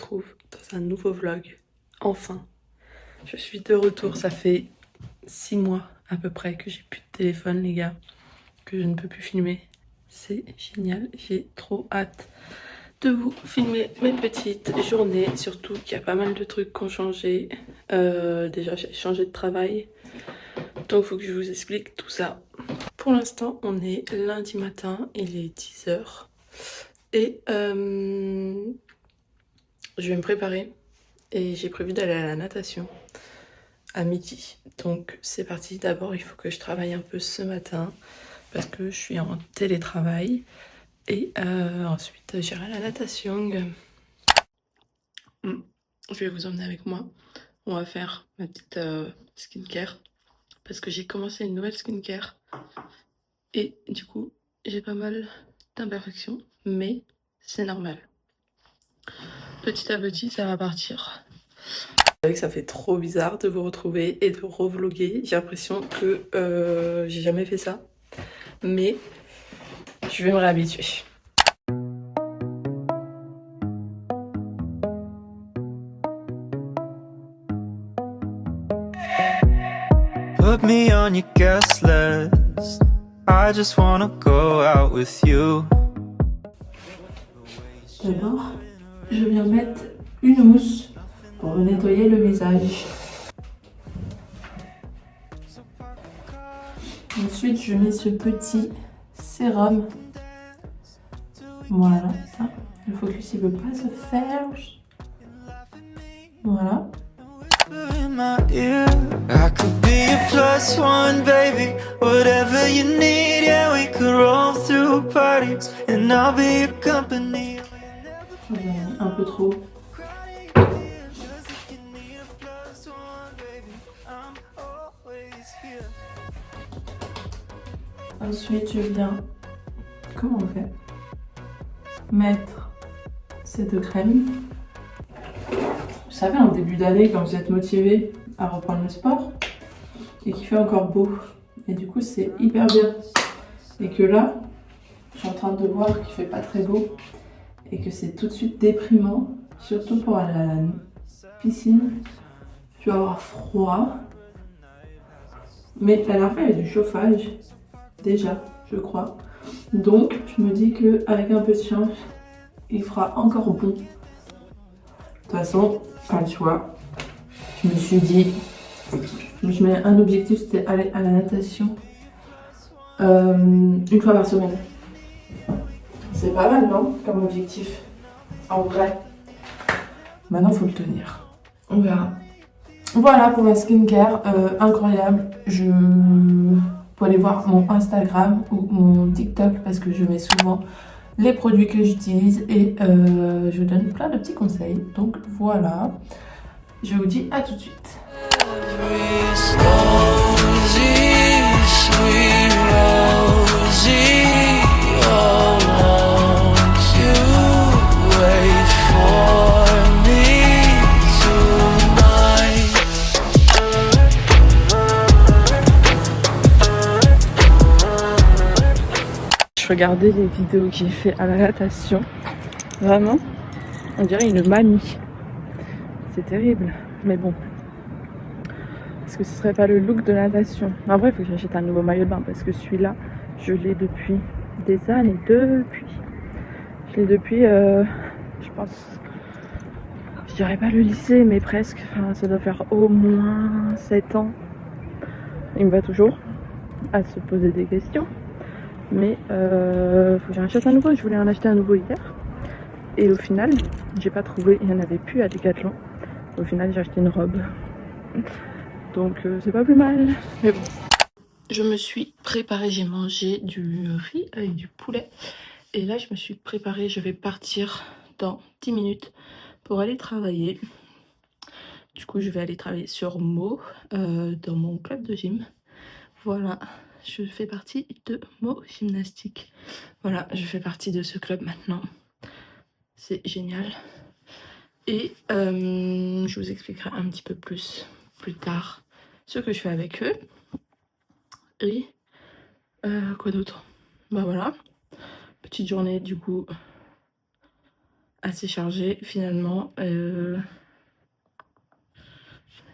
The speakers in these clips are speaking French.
retrouve dans un nouveau vlog. Enfin, je suis de retour. Ça fait 6 mois à peu près que j'ai plus de téléphone, les gars, que je ne peux plus filmer. C'est génial, j'ai trop hâte de vous filmer mes petites journées, surtout qu'il y a pas mal de trucs qui ont changé. Déjà, j'ai changé de travail, donc il faut que je vous explique tout ça. Pour l'instant, on est lundi matin, il est 10h. Et je vais me préparer et j'ai prévu d'aller à la natation à midi. Donc c'est parti. D'abord, il faut que je travaille un peu ce matin parce que je suis en télétravail. Et ensuite, j'irai à la natation. Je vais vous emmener avec moi. On va faire ma petite skincare parce que j'ai commencé une nouvelle skincare. Et du coup, j'ai pas mal d'imperfections, mais c'est normal. Petit à petit, ça va partir. C'est vrai que ça fait trop bizarre de vous retrouver et de revloguer. J'ai l'impression que j'ai jamais fait ça. Mais je vais me réhabituer. Put me on your guest list. I just wanna go out with you. D'abord, je viens mettre une mousse pour nettoyer le visage. Ensuite, je mets ce petit sérum. Voilà, ça. Le focus, il veut pas se faire. Voilà. In my ear, I could be a plus one, baby. Whatever you need, yeah, we could roll through parties, and I'll be your company. Un peu trop. Ensuite, je viens, comment on fait, mettre ces deux crèmes. Vous savez, en début d'année, quand vous êtes motivé à reprendre le sport et qu'il fait encore beau, et du coup, c'est hyper bien. Et que là, je suis en train de voir qu'il fait pas très beau et que c'est tout de suite déprimant, surtout pour aller à la piscine. Tu vas avoir froid, mais la dernière fois, il y avait du chauffage. Déjà, je crois. Donc, je me dis qu'avec un peu de chance, il fera encore bon. De toute façon, pas le choix. Je me suis dit, je mets un objectif, c'était aller à la natation une fois par semaine. C'est pas mal, non? Comme objectif. En vrai. Maintenant, faut le tenir. On verra. Voilà pour ma skincare. Incroyable. Vous pouvez aller voir mon Instagram ou mon TikTok parce que je mets souvent les produits que j'utilise et je vous donne plein de petits conseils. Donc voilà, je vous dis à tout de suite. Regardez les vidéos que j'ai fait à la natation. Vraiment, on dirait une mamie. C'est terrible, mais bon. Est-ce que ce serait pas le look de la natation? En vrai, il faut que j'achète un nouveau maillot de bain parce que celui-là, je l'ai depuis des années. Je l'ai depuis, je pense, je dirais pas le lycée, mais presque. Enfin, ça doit faire au moins 7 ans. Il me va toujours à se poser des questions. Mais faut que j'en achète un nouveau. Je voulais en acheter un nouveau hier. Et au final, j'ai pas trouvé. Il n'y en avait plus à Decathlon. Au final, j'ai acheté une robe. Donc c'est pas plus mal. Mais bon. Je me suis préparée. J'ai mangé du riz avec du poulet. Et là, je me suis préparée. Je vais partir dans 10 minutes pour aller travailler. Du coup, je vais aller travailler sur Mo dans mon club de gym. Voilà. Je fais partie de Mo Gymnastique. Voilà, je fais partie de ce club maintenant. C'est génial. Et je vous expliquerai un petit peu plus tard ce que je fais avec eux. Et quoi d'autre? Bah voilà. Petite journée du coup assez chargé finalement.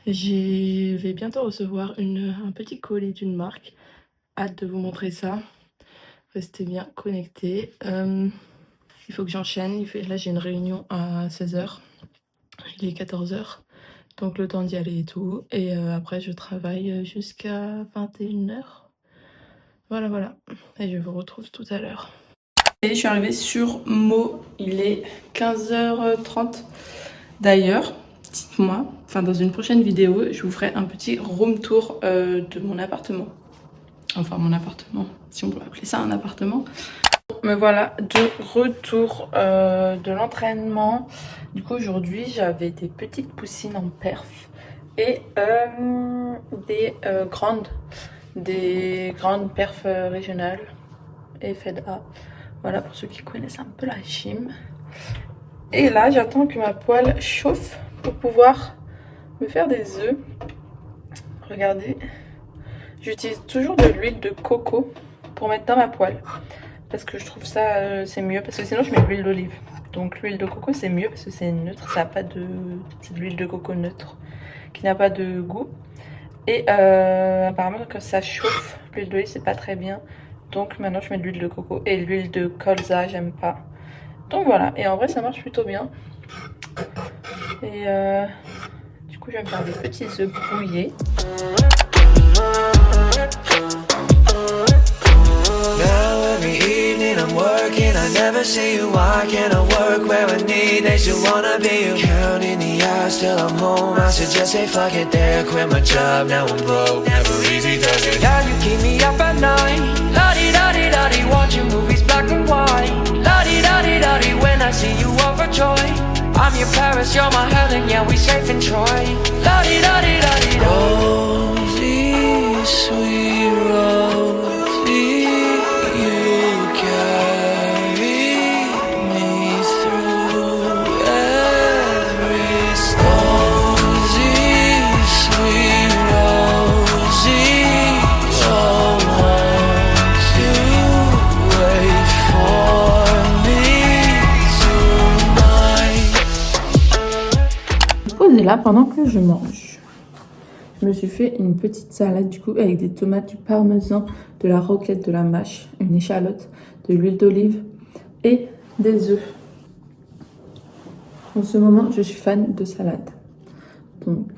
Je vais bientôt recevoir un petit colis d'une marque. Hâte de vous montrer ça. Restez bien connectés. Il faut que j'enchaîne. Là, j'ai une réunion à 16h. Il est 14h. Donc, le temps d'y aller et tout. Et après, je travaille jusqu'à 21h. Voilà. Et je vous retrouve tout à l'heure. Et je suis arrivée sur Meaux. Il est 15h30. D'ailleurs, dites-moi, dans une prochaine vidéo, je vous ferai un petit room tour de mon appartement. Enfin, mon appartement, si on peut appeler ça un appartement. Me voilà de retour de l'entraînement. Du coup, aujourd'hui, j'avais des petites poussines en perf et des grandes perfs régionales et FEDA. Voilà, pour ceux qui connaissent un peu la gym. Et là, j'attends que ma poêle chauffe pour pouvoir me faire des œufs. Regardez, j'utilise toujours de l'huile de coco pour mettre dans ma poêle. Parce que je trouve ça, c'est mieux. Parce que sinon, je mets de l'huile d'olive. Donc l'huile de coco, c'est mieux parce que c'est neutre. Ça a pas de... C'est de l'huile de coco neutre qui n'a pas de goût. Et apparemment, quand ça chauffe, l'huile d'olive, c'est pas très bien. Donc maintenant, je mets de l'huile de coco. Et l'huile de colza, j'aime pas. Donc voilà, et en vrai ça marche plutôt bien. Et du coup je vais me faire des petits œufs brouillés. Now every evening I'm working, I never see you. Why can't I work where I need? They still wanna be you. Counting the hours till I'm home. I should just say fuck it there, quit my job. Now I'm broke, never easy does it. Now you keep me up at night. La-di-da-di-da-di, watching movies black and white. La-di-da-di-da-di, when I see you overjoyed. I'm your Paris, you're my Helen, yeah we safe in Troy. La-di-da-di-da-di, Rosie, sweet Rosie, you carry me through every storm. Rosie, sweet Rosie, don't want to wait for me tonight. Posez là pendant que je mange. Je me suis fait une petite salade du coup avec des tomates, du parmesan, de la roquette, de la mâche, une échalote, de l'huile d'olive et des œufs. En ce moment, je suis fan de salade. Donc,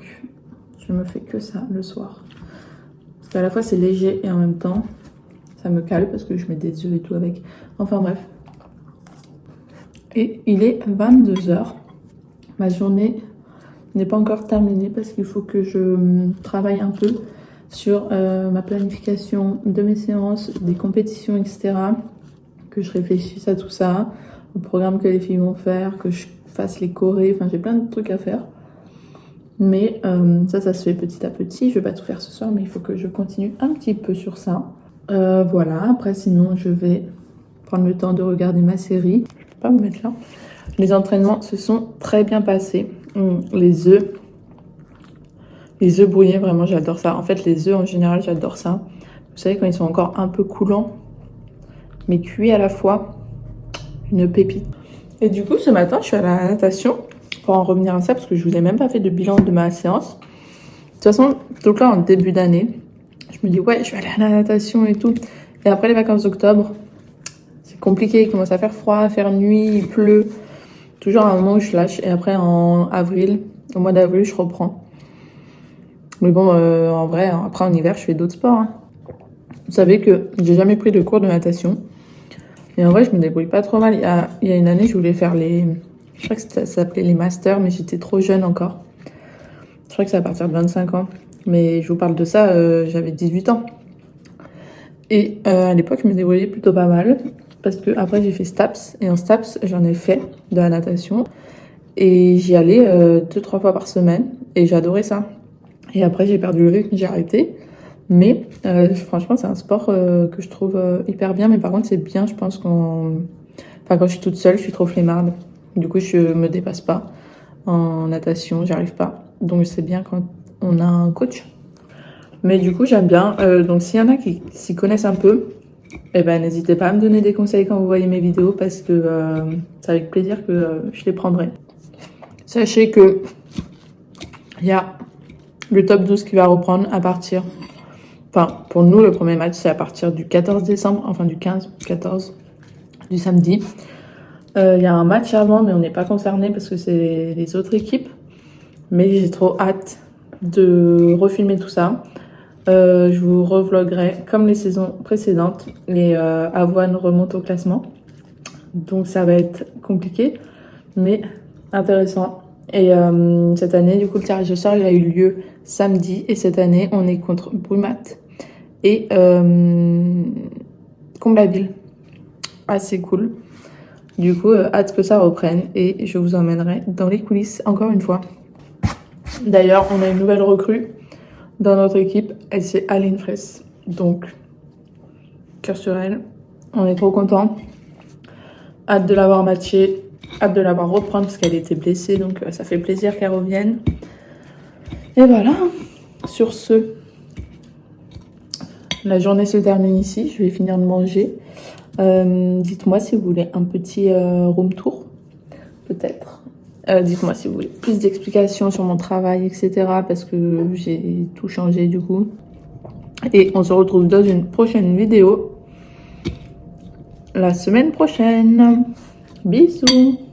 je me fais que ça le soir. Parce qu'à la fois, c'est léger et en même temps, ça me cale parce que je mets des œufs et tout avec. Enfin bref. Et il est 22h. Ma journée n'est pas encore terminée parce qu'il faut que je travaille un peu sur ma planification de mes séances, des compétitions, etc. Que je réfléchisse à tout ça, au programme que les filles vont faire, que je fasse les chorés, enfin j'ai plein de trucs à faire. Mais ça se fait petit à petit. Je vais pas tout faire ce soir, mais il faut que je continue un petit peu sur ça. Voilà, après sinon je vais prendre le temps de regarder ma série. Je peux pas me mettre là. Les entraînements se sont très bien passés. Les œufs brouillés, vraiment j'adore ça. En fait les œufs en général j'adore ça. Vous savez quand ils sont encore un peu coulants, mais cuits à la fois, une pépite. Et du coup ce matin je suis allée à la natation. Pour en revenir à ça, parce que je vous ai même pas fait de bilan de ma séance. De toute façon, donc là en début d'année, je me dis ouais je vais aller à la natation et tout. Et après les vacances d'octobre, c'est compliqué, il commence à faire froid, faire nuit, il pleut. Toujours à un moment où je lâche. Et après en avril, au mois d'avril, je reprends. Mais bon, en vrai, après en hiver, je fais d'autres sports. Hein. Vous savez que j'ai jamais pris de cours de natation. Et en vrai, je me débrouille pas trop mal. Il y a une année, je voulais faire je crois que ça s'appelait les masters, mais j'étais trop jeune encore. Je crois que c'est à partir de 25 ans. Mais je vous parle de ça, j'avais 18 ans. Et à l'époque, je me débrouillais plutôt pas mal. Parce que après j'ai fait STAPS. Et en STAPS, j'en ai fait de la natation. Et j'y allais 2-3 fois par semaine. Et j'adorais ça. Et après, j'ai perdu le rythme, j'ai arrêté. Mais franchement, c'est un sport que je trouve hyper bien. Mais par contre, c'est bien, je pense, quand je suis toute seule, je suis trop flemmarde. Du coup, je me dépasse pas en natation, j'y arrive pas. Donc, c'est bien quand on a un coach. Mais du coup, j'aime bien. Donc, s'il y en a qui s'y connaissent un peu, Et ben n'hésitez pas à me donner des conseils quand vous voyez mes vidéos parce que c'est avec plaisir que je les prendrai. Sachez que il y a le top 12 qui va reprendre à partir... Enfin, pour nous, le premier match, c'est à partir du 14 décembre, enfin du 15-14, du samedi. Il y a un match avant, mais on n'est pas concerné parce que c'est les autres équipes. Mais j'ai trop hâte de refilmer tout ça. Je vous revloguerai comme les saisons précédentes. Les Avoine remontent au classement. Donc ça va être compliqué, mais intéressant. Et cette année, du coup, le tirage au sort, il a eu lieu samedi. Et cette année, on est contre Brumat et Comble-la-Ville. Assez cool. Du coup, hâte que ça reprenne. Et je vous emmènerai dans les coulisses encore une fois. D'ailleurs, on a une nouvelle recrue dans notre équipe. Elle, c'est Aline Fraisse. Donc, cœur sur elle. On est trop contents. Hâte de l'avoir matchée. Hâte de l'avoir reprendre parce qu'elle était blessée. Donc, ça fait plaisir qu'elle revienne. Et voilà. Sur ce, la journée se termine ici. Je vais finir de manger. Dites-moi si vous voulez un petit room tour. Peut-être. Dites-moi si vous voulez plus d'explications sur mon travail, etc. Parce que j'ai tout changé du coup. Et on se retrouve dans une prochaine vidéo la semaine prochaine. Bisous!